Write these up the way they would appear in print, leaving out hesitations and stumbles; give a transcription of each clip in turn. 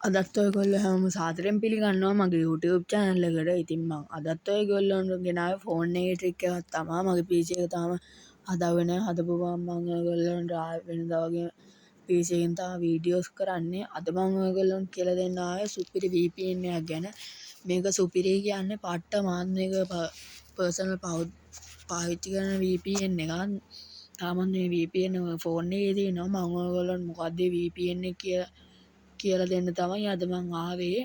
අදත් ඔයගොල්ලෝ හැමෝම සාදරයෙන් පිළිගන්නවා මගේ YouTube channel එකට. ඉතින් මම අදත් ඔයගොල්ලන්ට ගෙනාවේ ෆෝන් එකේ ට්‍රික් එකක් තමයි. මගේ PC එක තාම හදාගෙන නැහැ. හදපු ගමන් මම ඔයගොල්ලන්ට වෙනදා වගේ PC එකෙන් තමයි වීඩියෝස් කරන්නේ. අද මම ඔයගොල්ලන්ට කියලා දෙන්න ආවේ සුපිරි VPN එකක් ගැන. මේක සුපිරි කියන්නේ පට්ට මාන්නයක personal පාවිච්චි කරන VPN එකක්. තාමත් මේ VPN ෆෝන් එකේ තියෙනවා. මම ඔයගොල්ලන්ට මොකක්ද VPN එක කියලා දෙන්න තමයි අද මං ආවේ.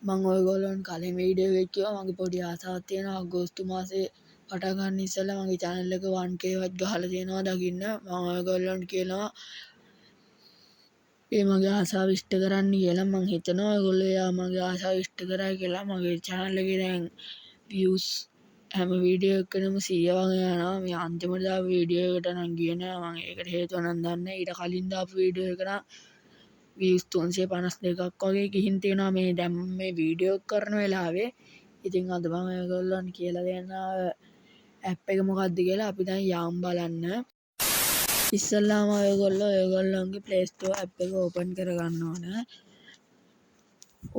මං ඔයගොල්ලන්ට කලින් වීඩියෝ එකේ කිව්වා මගේ පොඩි ආසාවක් තියෙනවා අගෝස්තු මාසේ පටන් ගන්න ඉස්සෙල්ලා මගේ channel එක 1k වත් ගහලා තියෙනවා දකින්න. මම ඔයගොල්ලන්ට කියනවා ඒ මගේ ආසාව ඉෂ්ට කරන්න කියලා. මං හිතනවා ඔයගොල්ලෝ මගේ ආසාව ඉෂ්ට කරයි කියලා. මගේ channel එකේ දැන් views හැම වීඩියෝ එකකටම 100 වගේ යනවා. මේ අන්තිමට දාපු වීඩියෝ එකට නම් ගියේ නෑ. මං ඒකට හේතුව නම් දන්නේ. ඊට කලින් දාපු වීඩියෝ එක නම් views 352ක් වගේ ගිහින් තියෙනවා මේ දැන් මේ වීඩියෝ කරන වෙලාවේ. ඉතින් අද මම ඔයගොල්ලන්ට කියලා දෙන්න ඇප් එක මොකක්ද කියලා. අපි දැන් යමු බලන්න. ඉස්සෙල්ලාම ඔයගොල්ලන්ගේ Play Store ඇප් එක ඕපන් කරගන්න ඕන.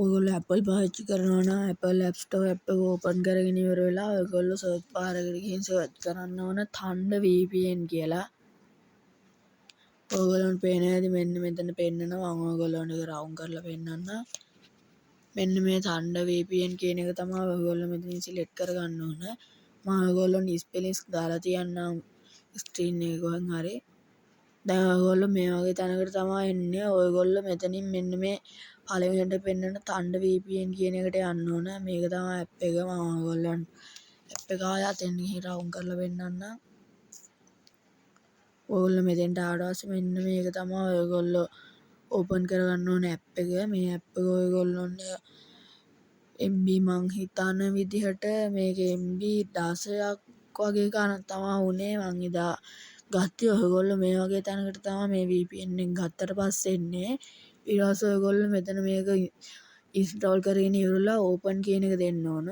ඔයගොල්ලෝ Apple පාවිච්චි කරනවා නම් Apple App Store ඇප් එක ඕපන් කරගෙන ඉවර වෙලා ඔයගොල්ලෝ සර්ච් බාර් එකට ගිහින් සර්ච් කරන්න ඕන Thunder VPN කියලා. ඔයගොල්ලන්ට පේනවා ඇති මෙන්න මෙතන පෙන්නනවා. මම ඔයගොල්ලන්ට ඒක රවුම් කරලා පෙන්නන්නම්. මෙන්න මේ Thunder VPN කියන එක තමයි ඔයගොල්ලෝ මෙතනින් සිලෙක්ට් කරගන්න ඕන. මම ඔයගොල්ලන්ට ස්පෙලිංස් දාලා තියන්නම් ස්ක්‍රීන් එකේ කොහෙන් හරි. දැන් ඔයගොල්ලෝ මේ වගේ තැනකට තමයි එන්නේ. ඔයගොල්ලෝ මෙතනින් මෙන්න මේ පළවෙනිට පෙන්නන Thunder VPN කියන එකට යන්න ඕන. මේක තමයි ඇප් එක. මම ඔයගොල්ලන්ට ඇප් එක ආයෙත් එන්න ගිහින් රවුම් කරලා පෙන්නන්නම්. ඔයගොල්ලෝ මෙතෙන්ට ආවට පස්සේ මෙන්න මේක තමයි ඔයගොල්ලෝ ඕපන් කරගන්න ඕන ඇප් එක. මේ ඇප් එක ඔයගොල්ලොන්ට MB මං හිතන විදිහට මේක MB 16ක් වගේ ගණන් තමයි උනේ. මං එදා ගත්තේ ඔයගොල්ලෝ මේ වගේ තැනකට තමයි මේ VPN එක ගත්තට පස්සේ එන්නේ. ඊට පස්සේ ඔයගොල්ලෝ මෙතන මේක ඉන්ස්ටෝල් කරගෙන ඉවරලා ඕපන් කියන එක දෙන්න ඕන.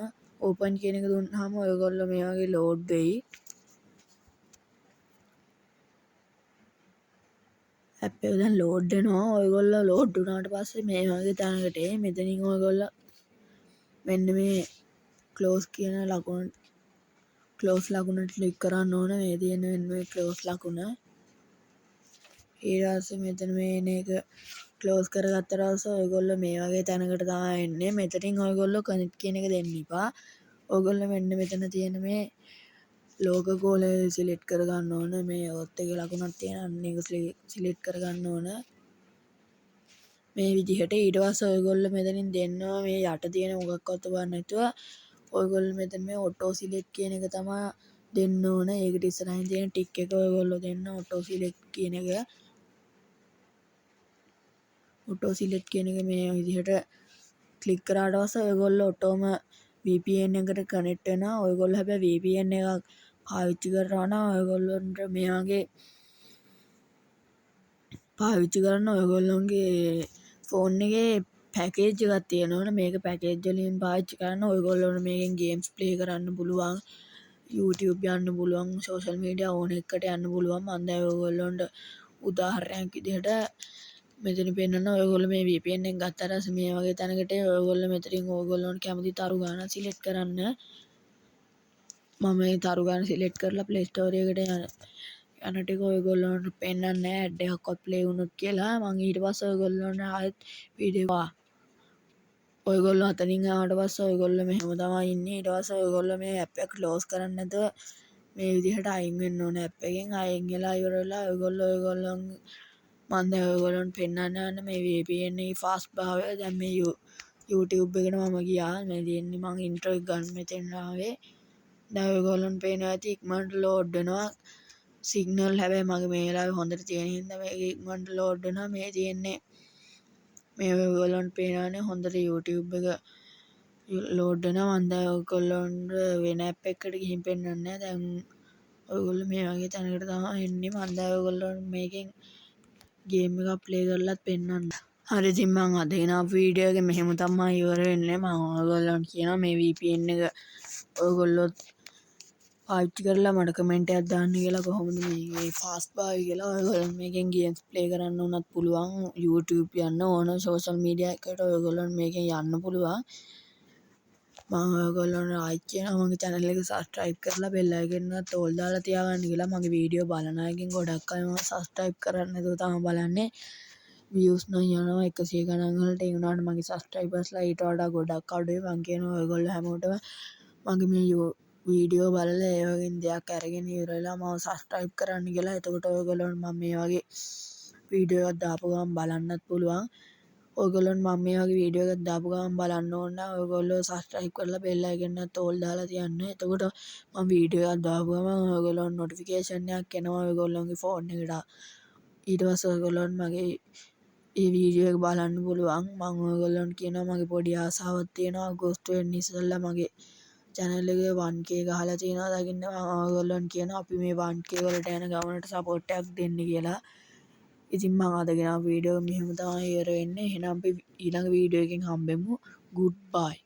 ඕපන් කියන එක දුන්නාම ඔයගොල්ලෝ මේ වගේ ලෝඩ් වෙයි. ඇප් එක දැන් ලෝඩ් වෙනවා. ඔයගොල්ලෝ ලෝඩ් වුණාට පස්සේ මේ වගේ තැනකට මෙතනින් ඔයගොල්ලෝ මෙන්න මේ ක්ලෝස් කියන ලකුණ ක්ලෝස් ලකුණට ක්ලික් කරන්න ඕන. මේ තියෙන මෙන්න මේ ක්ලෝස් ලකුණ. ඊට පස්සේ මෙතන මේන එක ක්ලෝස් කරගත්තට පස්සේ ඔයගොල්ලෝ මේ වගේ තැනකට තමයි එන්නේ. මෙතනින් ඔයගොල්ලෝ කනෙක්ට් කියන එක දෙන්න එපා. ඔයගොල්ලෝ මෙන්න මෙතන තියෙන මේ ලෝගෝ ගෝලය සිලෙක්ට් කරගන්න ඕන. මේ ඔත් එකේ ලකුණක් තියෙන අන්න ඒක සිලෙක්ට් කරගන්න ඕන. මේ විදිහට. ඊට පස්සේ ඔයගොල්ලෝ මෙතනින් දෙන්නවා මේ යට තියෙන මොකක්වත් ඔබන්න නැතුව ඔයගොල්ලෝ මෙතන මේ ඔටෝ සිලෙක්ට් කියන එක තමයි දෙන්න ඕන. ඒකට ඉස්සරහින් තියෙන ටික් එක ඔයගොල්ලෝ දෙන්න ඔටෝ සිලෙක්ට් කියන එක. ඔටෝ සිලෙක්ට් කියන එක මේ විදිහට ක්ලික් කරාට පස්සේ ඔයගොල්ලෝ ඔටෝම VPN එකට කනෙක්ට් වෙනවා. ඔයගොල්ලෝ හැබැයි VPN එකක් පාවිච්චි කරනවා නම් ඔයගොල්ලන්ට මේ වගේ පාවිච්චි කරන්න ඔයගොල්ලොන්ගේ ෆෝන් එකේ පැකේජ් එකක් තියෙනවනේ. මේක පැකේජ් වලින් පාවිච්චි කරන්න ඔයගොල්ලොන්ට මේකෙන් ගේම්ස් ප්ලේ කරන්න පුළුවන්. YouTube යන්න පුළුවන්. සෝෂල් මීඩියා ඕන එකට යන්න පුළුවන්. මම දැන් ඔයගොල්ලොන්ට උදාහරණයක් විදිහට මෙතන පෙන්නනවා. ඔයගොල්ලෝ මේ VPN එක ගත්තාට පස්සේ මේ වගේ තැනකට ඔයගොල්ලෝ මෙතනින් ඔයගොල්ලොන්ට කැමති තරු ගානක් සිලෙක්ට් කරන්න. මම මේ තරු ගාන සිලෙක්ට් කරලා Play Store එකට යන ටික ඔයගොල්ලොන්ට පෙන්නන්නේ නැහැ ඇඩ් එකක්වත් ප්ලේ වුණොත් කියලා. මම ඊට පස්සේ ඔයගොල්ලොන්ට ආයෙත් වීඩියෝ ඔයගොල්ලෝ අතනින් ආවට පස්සේ ඔයගොල්ලෝ මෙහෙම තමයි ඉන්නේ. ඊට පස්සේ ඔයගොල්ලෝ මේ ඇප් එක ක්ලෝස් කරන්න නැතුව මේ විදිහට අයින් වෙන්න ඕනේ ඇප් එකෙන්. අයින් වෙලා ඉවර වෙලා ඔයගොල්ලෝ මම දැන් ඔයගොල්ලන්ට පෙන්නන්න යන මේ VPN එකේ ෆාස්ට් භාවය. දැන් මේ YouTube එකට මම ගියා. මේ තියෙන්නේ මම ඉන්ට්‍රෝ එක ගන්න මෙතෙන් ආවේ. දැන් ඔයගොල්ලන්ට පේනවා ඇති ඉක්මනට ලෝඩ් වෙනවා. සිග්නල් හැබැයි මගේ මේ වෙලාවේ හොඳට තියෙන හින්දා මේක ඉක්මනට ලෝඩ් වෙනවා. මේ තියෙන්නේ මේ ඔයගොල්ලන්ට පේනවානේ හොඳට YouTube එක ලෝඩ් වෙනවා. මම දැන් ඔයගොල්ලන්ට වෙන ඇප් එකකට ගිහින් පෙන්නන්නේ නැහැ. දැන් ඔයගොල්ලෝ මේ වගේ තැනකට තමයි එන්නේ. මම දැන් ඔයගොල්ලන්ට මේකෙන් ගේම් එකක් ප්ලේ කරලත් පෙන්නන්න. හරි ඉතින් මම අද ගෙනාපු වීඩියෝ එක මෙහෙම තමයි ඉවර වෙන්නේ. මම ඔයගොල්ලන්ට කියනවා මේ VPN එක ඔයගොල්ලෝ පාවිච්චි කරලා මට කමෙන්ට් එකක් දාන්න කියලා කොහොමද මේ ෆාස්ට් බායි කියලා ඔයගොල්ලන් මේකෙන් ගේම්ස් ප්ලේ කරන්න උනත් පුළුවන් YouTube යන්න ඕන සෝෂල් මීඩියා එකට ඔයගොල්ලන් මේකෙන් යන්න පුළුවන් මම ඔයගොල්ලන්ට ආයිත් කියනවා මගේ channel එක subscribe කරලා bell icon එකත් all දාලා තියාගන්න කියලා මගේ වීඩියෝ බලන අයගෙන් ගොඩක් අය මම subscribe කරන්නේ නැතුව තමයි බලන්නේ views නම් යනවා 100 ගණන් වලට ඒ වුණාට මගේ subscribersලා ඊට වඩා ගොඩක් අඩුයි මම කියනවා ඔයගොල්ලෝ හැමෝටම මගේ මේ වීඩියෝ බලලා ඒ වගේ දෙයක් අරගෙන ඉවරලා මම subscribe කරන්න කියලා එතකොට ඔයගොල්ලන්ට මම මේ වගේ වීඩියෝ එකක් දාපු ගමන් බලන්නත් පුළුවන් ඔයගොල්ලන්ට මම මේ වගේ වීඩියෝ එකක් දාපු ගමන් බලන්න ඕන නම් ඔයගොල්ලෝ subscribe කරලා bell icon එකත් all දාලා තියන්න එතකොට මම වීඩියෝ එකක් දාපු ගමන් ඔයගොල්ලන්ට notification එකක් එනවා ඔයගොල්ලන්ගේ phone එකට ඊට පස්සේ ඔයගොල්ලන්ට මගේ ඒ වීඩියෝ එක බලන්න පුළුවන් මම ඔයගොල්ලන්ට කියනවා මගේ පොඩි ආසාවක් තියෙනවා අගෝස්තු වෙන්න ඉස්සෙල්ලා මගේ channel එකේ 1k ගහලා තියෙනවා දකින්න මම ඔයගොල්ලන්ට කියනවා අපි මේ 1k වලට යන ගමනට support එකක් දෙන්න කියලා ඉතින් මම අද ගෙනාව වීඩියෝ මෙහෙම තමයි ඉවර වෙන්නේ එහෙනම් අපි ඊළඟ වීඩියෝ එකකින් හම්බෙමු goodbye